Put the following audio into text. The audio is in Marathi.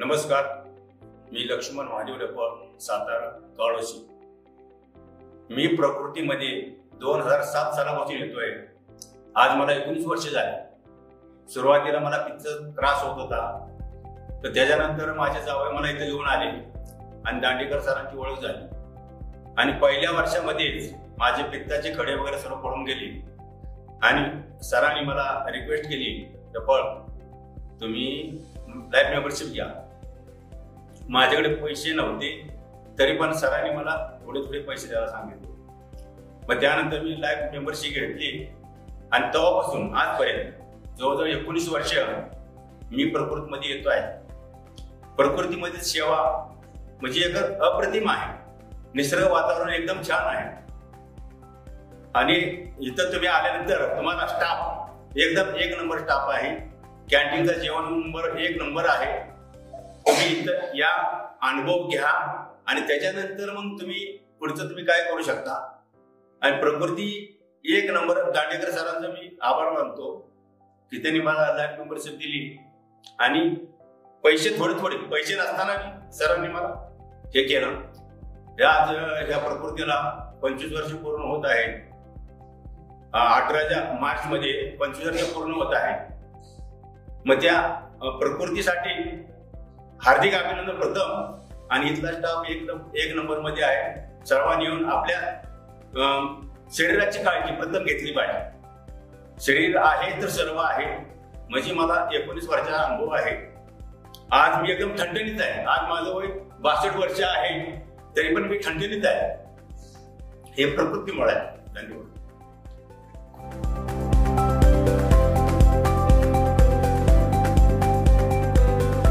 नमस्कार, मी लक्ष्मण महादेव डपळ, सातारा काळोशी. मी प्रकृतीमध्ये 2007 सालापासून येतोय. आज मला 19 वर्ष झाली. सुरुवातीला मला पित्ताचा त्रास होत होता, तर त्याच्यानंतर माझे जावई मला इथे घेऊन आले आणि दांडेकर सरांची ओळख झाली. आणि पहिल्या वर्षामध्येच माझे पित्ताचे खडे वगैरे सर्व पडून गेले आणि सरांनी मला रिक्वेस्ट केली, डपळ तुम्ही लाईफ मेंबरशिप घ्या. माझ्याकडे पैसे नव्हते, तरी पण सरांनी मला थोडे पैसे द्यायला सांगितले. मग त्यानंतर मी लाईफ मेंबरशिप घेतली आणि तेव्हापासून आजपर्यंत जवळजवळ 19 वर्ष मी प्रकृतीमध्ये येतो आहे. प्रकृतीमध्ये सेवा म्हणजे एक अप्रतिम आहे. निसर्ग वातावरण एकदम छान आहे आणि इथं तुम्ही आल्यानंतर तुम्हाला स्टाफ एकदम 1 नंबर स्टाफ आहे. कॅन्टीनचा जेवण 1 नंबर आहे. तुम्ही इथं या, अनुभव घ्या आणि त्याच्यानंतर मग पुढचं तुम्ही काय करू शकता. आणि प्रकृती 1 नंबर. दांडेकर सरांचा मी आभार मानतो की त्यांनी मला लाईफ मेंबरशिप दिली आणि पैसे थोडे पैसे नसताना सरांनी मला हे केलं. आज ह्या प्रकृतीला 25 वर्ष पूर्ण होत आहे. 18 मार्च मध्ये 25 वर्ष पूर्ण होत आहे. मग त्या प्रकृतीसाठी हार्दिक अभिनंदन प्रथम. आणि इथला स्टाफ एक नंबर मध्ये आहे. सर्वांनी येऊन आपल्या शरीराची काळजी प्रथम घेतली पाहिजे. शरीर आहे तर सर्व आहे. म्हणजे मला 19 वर्षाचा अनुभव आहे. आज मी एकदम ठणठणीत आहे. आज माझं वय 62 वर्ष आहे, तरी पण मी ठणठणीत आहे. हे प्रकृतीमुळे आहे. धन्यवाद.